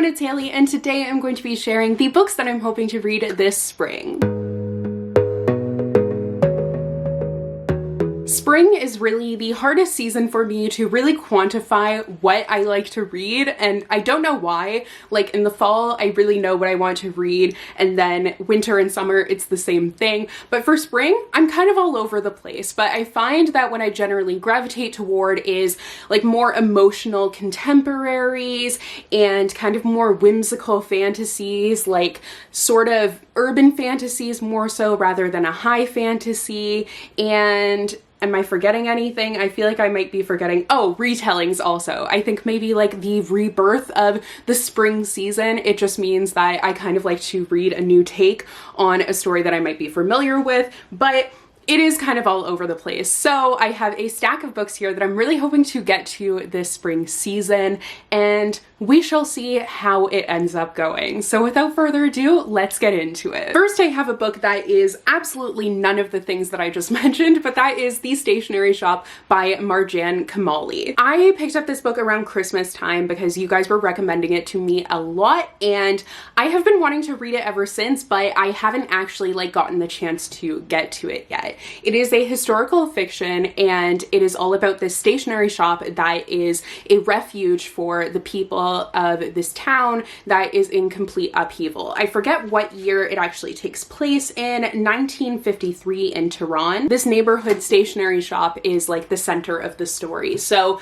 it's Hailey, and today I'm going to be sharing the books that I'm hoping to read this spring. Spring is really the hardest season for me to really quantify what I like to read, and I don't know why. Like in the fall, I really know what I want to read, and then winter and summer, it's the same thing. But for spring, I'm kind of all over the place. But I find that what I generally gravitate toward is like more emotional contemporaries and kind of more whimsical fantasies, like sort of urban fantasies more so rather than a high fantasy. And am I forgetting anything? I feel like I might be forgetting. Oh, retellings also. I think maybe like the rebirth of the spring season. It just means that I kind of like to read a new take on a story that I might be familiar with, but it is kind of all over the place. So I have a stack of books here that I'm really hoping to get to this spring season, and we shall see how it ends up going. So without further ado, let's get into it. First, I have a book that is absolutely none of the things that I just mentioned, but that is The Stationery Shop by Marjan Kamali. I picked up this book around Christmas time because you guys were recommending it to me a lot, and I have been wanting to read it ever since, but I haven't actually like gotten the chance to get to it yet. It is a historical fiction, and it is all about this stationery shop that is a refuge for the people of this town that is in complete upheaval. I forget what year it actually takes place in, 1953 in Tehran. This neighborhood stationery shop is like the center of the story. So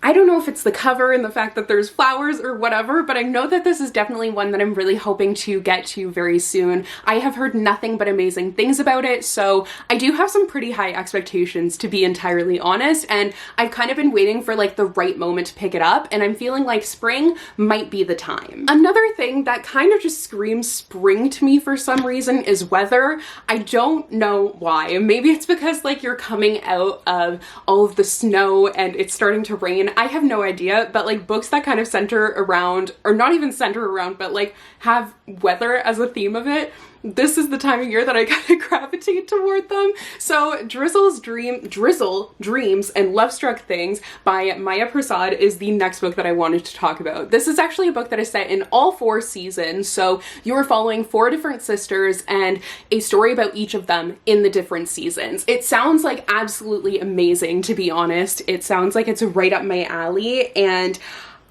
I don't know if it's the cover and the fact that there's flowers or whatever, but I know that this is definitely one that I'm really hoping to get to very soon. I have heard nothing but amazing things about it, so I do have some pretty high expectations, to be entirely honest, and I've kind of been waiting for like the right moment to pick it up, and I'm feeling like spring might be the time. Another thing that kind of just screams spring to me for some reason is weather. I don't know why. Maybe it's because like you're coming out of all of the snow and it's starting to rain. I have no idea, but like books that kind of center around, or not even center around, but like have weather as a theme of it, this is the time of year that I kind of gravitate toward them. So Drizzle, Dreams, and Love Struck Things by Maya Prasad is the next book that I wanted to talk about. This is actually a book that is set in all 4 seasons, so you are following 4 different sisters and a story about each of them in the different seasons. It sounds like absolutely amazing, to be honest. It sounds like it's right up my alley, and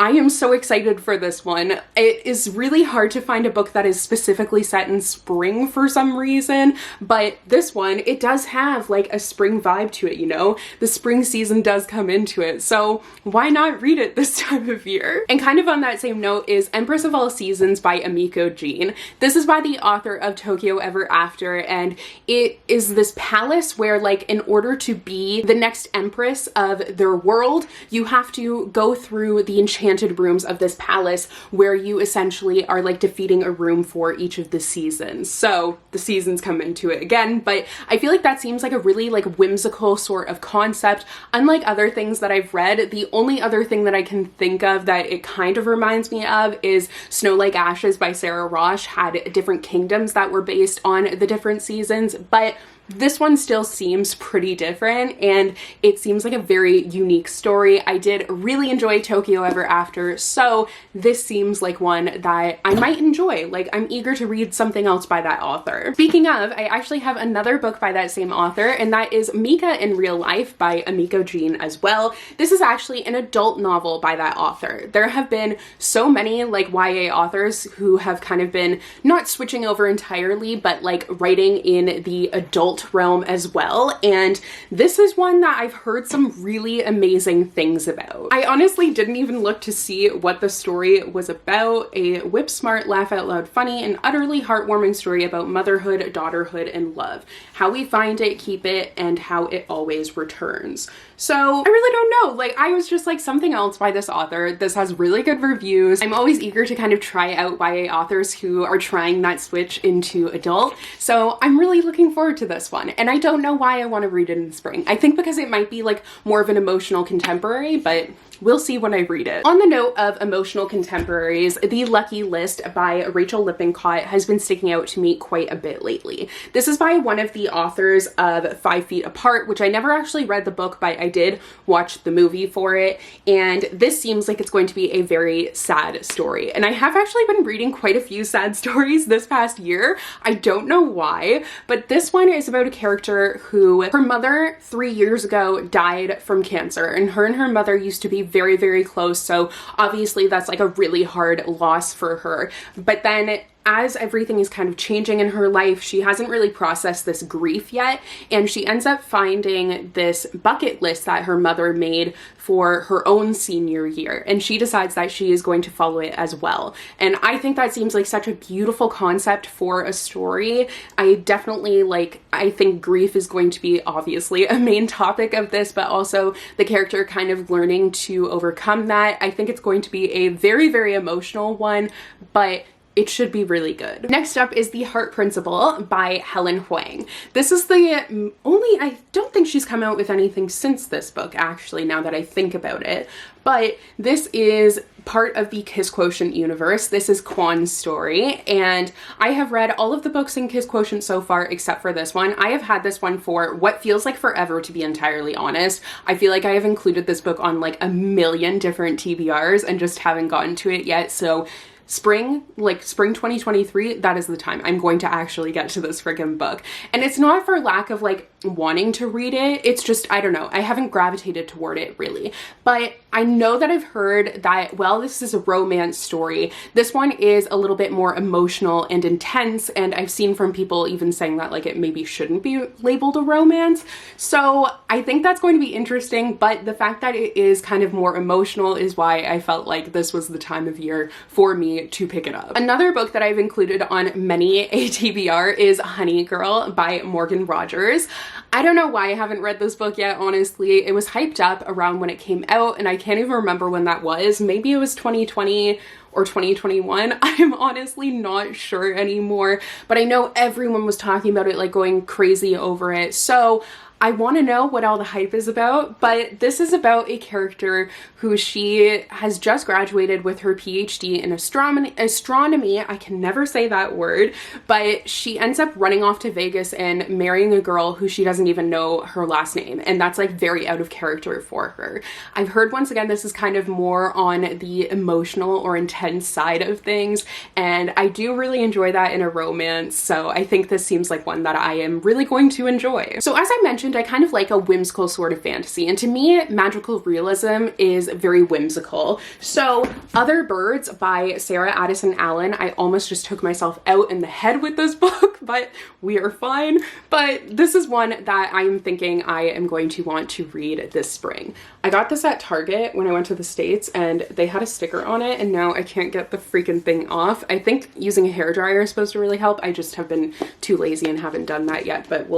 I am so excited for this one. It is really hard to find a book that is specifically set in spring for some reason, but this one, it does have like a spring vibe to it, you know? The spring season does come into it, so why not read it this time of year? And kind of on that same note is Empress of All Seasons by Emiko Jean. This is by the author of Tokyo Ever After, and it is this palace where like in order to be the next empress of their world, you have to go through the enchanted rooms of this palace where you essentially are like defeating a room for each of the seasons. So the seasons come into it again, but I feel like that seems like a really like whimsical sort of concept. Unlike other things that I've read, the only other thing that I can think of that it kind of reminds me of is Snow Like Ashes by Sarah Rosh. Had different kingdoms that were based on the different seasons, but this one still seems pretty different, and it seems like a very unique story. I did really enjoy Tokyo Ever After, so this seems like one that I might enjoy. Like, I'm eager to read something else by that author. Speaking of, I actually have another book by that same author, and that is Mika in Real Life by Emiko Jean as well. This is actually an adult novel by that author. There have been so many like YA authors who have kind of been not switching over entirely, but like writing in the adult realm as well, and this is one that I've heard some really amazing things about. I honestly didn't even look to see what the story was about. A whip-smart, laugh-out-loud funny, and utterly heartwarming story about motherhood, daughterhood, and love. How we find it, keep it, and how it always returns. So I really don't know, like I was just like something else by this author. This has really good reviews. I'm always eager to kind of try out YA authors who are trying that switch into adult, so I'm really looking forward to this one. And I don't know why I want to read it in spring. I think because it might be like more of an emotional contemporary, but we'll see when I read it. On the note of emotional contemporaries, The Lucky List by h.leblanc has been sticking out to me quite a bit lately. This is by one of the authors of 5 Feet Apart, which I never actually read the book, but I did watch the movie for it, and this seems like it's going to be a very sad story. And I have actually been reading quite a few sad stories this past year. I don't know why, but this one is about a character who, her mother 3 years ago died from cancer, and her mother used to be very, very close, so obviously that's like a really hard loss for her. But then as everything is kind of changing in her life, she hasn't really processed this grief yet, and she ends up finding this bucket list that her mother made for her own senior year, and she decides that she is going to follow it as well. And I think that seems like such a beautiful concept for a story. I definitely I think grief is going to be obviously a main topic of this, but also the character kind of learning to overcome that. I think it's going to be a very, very emotional one, but it should be really good. Next up is The Heart Principle by Helen Huang. This is the only, I don't think she's come out with anything since this book, actually, now that I think about it. But this is part of the Kiss Quotient universe. This is Kwan's story, and I have read all of the books in Kiss Quotient so far except for this one. I have had this one for what feels like forever, to be entirely honest. I feel like I have included this book on like a million different TBRs and just haven't gotten to it yet, so spring 2023, that is the time I'm going to actually get to this freaking book. And it's not for lack of like wanting to read it, it's just, I don't know, I haven't gravitated toward it really. But I know that I've heard that, well, this is a romance story. This one is a little bit more emotional and intense, and I've seen from people even saying that like it maybe shouldn't be labeled a romance. So I think that's going to be interesting, but the fact that it is kind of more emotional is why I felt like this was the time of year for me to pick it up. Another book that I've included on many ATBR is Honey Girl by Morgan Rogers. I don't know why I haven't read this book yet, honestly. It was hyped up around when it came out, and I can't even remember when that was. Maybe it was 2020 or 2021. I'm honestly not sure anymore, but I know everyone was talking about it, like going crazy over it. So I want to know what all the hype is about, but this is about a character who she has just graduated with her PhD in astronomy. I can never say that word, but she ends up running off to Vegas and marrying a girl who she doesn't even know her last name, and that's like very out of character for her. I've heard, once again, this is kind of more on the emotional or intense side of things, and I do really enjoy that in a romance, so I think this seems like one that I am really going to enjoy. So as I mentioned, I kind of like a whimsical sort of fantasy, and to me, magical realism is very whimsical. So Other Birds by Sarah Addison Allen, I almost just took myself out in the head with this book, but we are fine. But this is one that I'm thinking I am going to want to read this spring. I got this at Target when I went to the States, and they had a sticker on it, and now I can't get the freaking thing off. I think using a hairdryer is supposed to really help. I just have been too lazy and haven't done that yet, but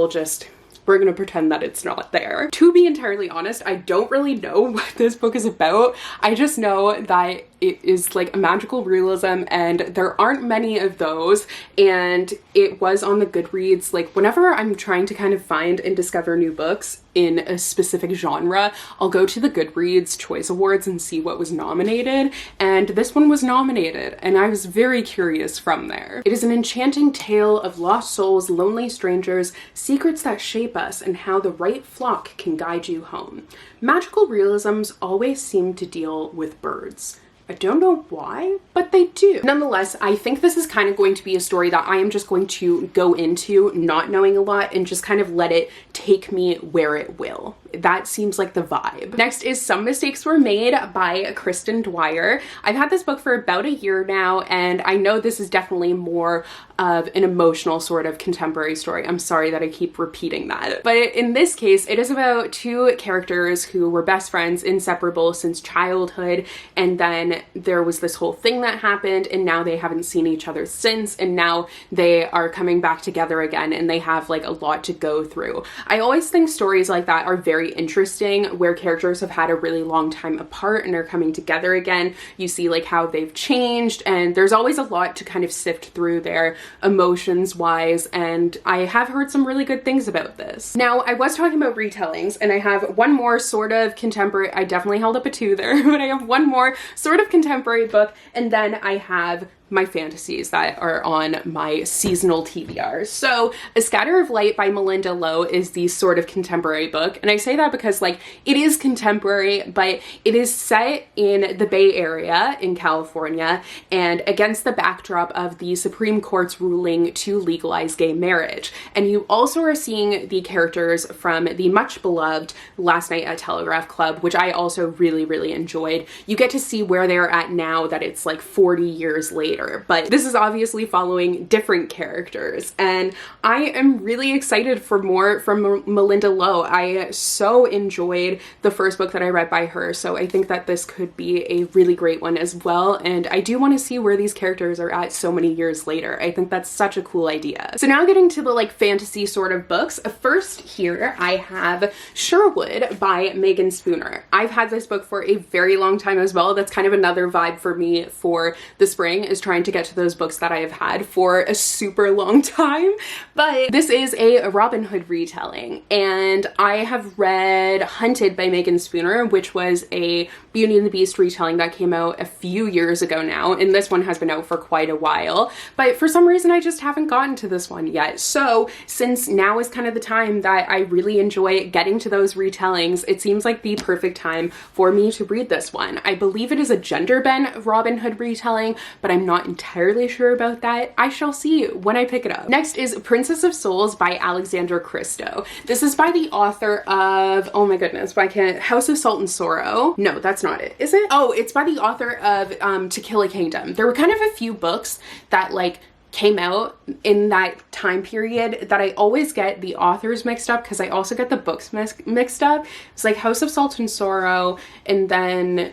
we're gonna pretend that it's not there. To be entirely honest, I don't really know what this book is about. I just know that it is like a magical realism, and there aren't many of those, and it was on the Goodreads. Like, whenever I'm trying to kind of find and discover new books in a specific genre, I'll go to the Goodreads Choice Awards and see what was nominated, and this one was nominated, and I was very curious from there. It is an enchanting tale of lost souls, lonely strangers, secrets that shape us, and how the right flock can guide you home. Magical realisms always seem to deal with birds. I don't know why, but they do. Nonetheless, I think this is kind of going to be a story that I am just going to go into not knowing a lot and just kind of let it take me where it will. That seems like the vibe. Next is Some Mistakes Were Made by Kristen Dwyer. I've had this book for about a year now, and I know this is definitely more of an emotional sort of contemporary story. I'm sorry that I keep repeating that. But in this case, it is about two characters who were best friends, inseparable since childhood, and then there was this whole thing that happened, and now they haven't seen each other since, and now they are coming back together again, and they have like a lot to go through. I always think stories like that are very very interesting, where characters have had a really long time apart and are coming together again. You see like how they've changed, and there's always a lot to kind of sift through there emotions wise, and I have heard some really good things about this. Now, I was talking about retellings, and I have one more sort of contemporary, I definitely held up a 2 there, but I have one more sort of contemporary book, and then I have my fantasies that are on my seasonal TBR. So A Scatter of Light by Melinda Lowe is the sort of contemporary book. And I say that because like it is contemporary, but it is set in the Bay Area in California and against the backdrop of the Supreme Court's ruling to legalize gay marriage. And you also are seeing the characters from the much beloved Last Night at Telegraph Club, which I also really, really enjoyed. You get to see where they're at now that it's like 40 years later. But this is obviously following different characters, and I am really excited for more from Melinda Lowe. I so enjoyed the first book that I read by her, so I think that this could be a really great one as well, and I do want to see where these characters are at so many years later. I think that's such a cool idea. So now getting to the like fantasy sort of books, first here I have Sherwood by Megan Spooner. I've had this book for a very long time as well. That's kind of another vibe for me for the spring, is trying to get to those books that I have had for a super long time. But this is a Robin Hood retelling, and I have read Hunted by Megan Spooner, which was a Beauty and the Beast retelling that came out a few years ago now, and this one has been out for quite a while, but for some reason I just haven't gotten to this one yet. So since now is kind of the time that I really enjoy getting to those retellings, it seems like the perfect time for me to read this one. I believe it is a gender-bent Robin Hood retelling, but I'm not entirely sure about that. I shall see when I pick it up. Next is Princess of Souls by Alexandra Christo. This is by the author of, oh my goodness, why can't, House of Salt and Sorrow. No, that's not it, is it? Oh, it's by the author of To Kill a Kingdom. There were kind of a few books that like came out in that time period that I always get the authors mixed up because I also get the books mixed up. It's like House of Salt and Sorrow, and then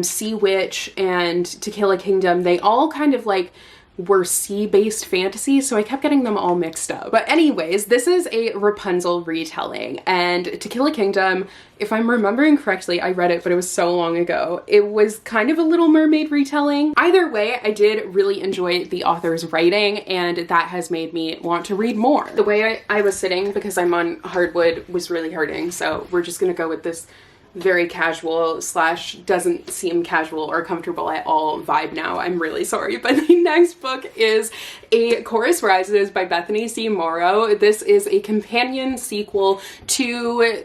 Sea Witch and To Kill a Kingdom. They all kind of like were sea-based fantasy, so I kept getting them all mixed up. But anyways, this is a Rapunzel retelling, and To Kill a Kingdom, if I'm remembering correctly, I read it, but it was so long ago. It was kind of a Little Mermaid retelling. Either way, I did really enjoy the author's writing, and that has made me want to read more. The way I was sitting, because I'm on hardwood, was really hurting, so we're just gonna go with this very casual slash doesn't seem casual or comfortable at all vibe now. I'm really sorry, but the next book is A Chorus Rises by Bethany C. Morrow. This is a companion sequel to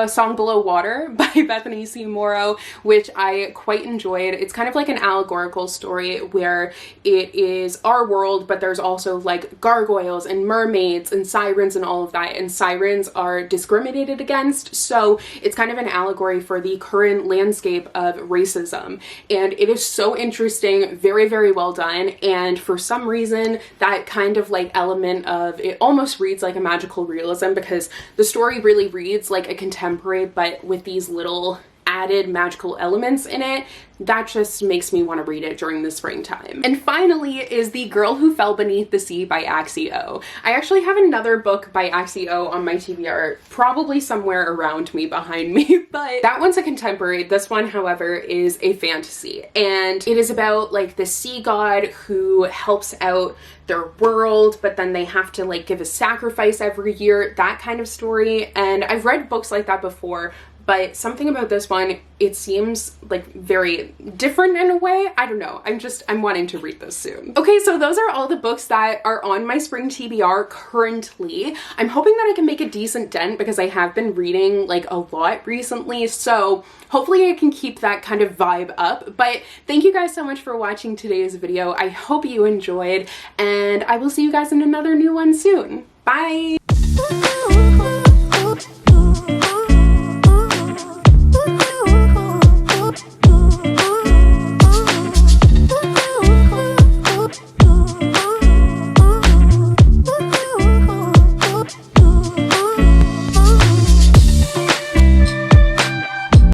Song Below Water by Bethany C. Morrow, which I quite enjoyed. It's kind of like an allegorical story where it is our world, but there's also like gargoyles and mermaids and sirens and all of that, and sirens are discriminated against, so it's kind of an allegory for the current landscape of racism, and it is so interesting, very, very well done. And for some reason, that kind of like element of it almost reads like a magical realism, because the story really reads like a contemporary but with these little added magical elements in it. That just makes me want to read it during the springtime. And finally is The Girl Who Fell Beneath the Sea by Axio. I actually have another book by Axio on my TBR, probably somewhere around me behind me, but that one's a contemporary. This one, however, is a fantasy, and it is about like the sea god who helps out their world, but then they have to like give a sacrifice every year, that kind of story. And I've read books like that before, but something about this one, it seems like very different in a way. I don't know. I'm wanting to read this soon. Okay, so those are all the books that are on my spring TBR currently. I'm hoping that I can make a decent dent because I have been reading like a lot recently, so hopefully I can keep that kind of vibe up. But thank you guys so much for watching today's video. I hope you enjoyed, and I will see you guys in another new one soon. Bye!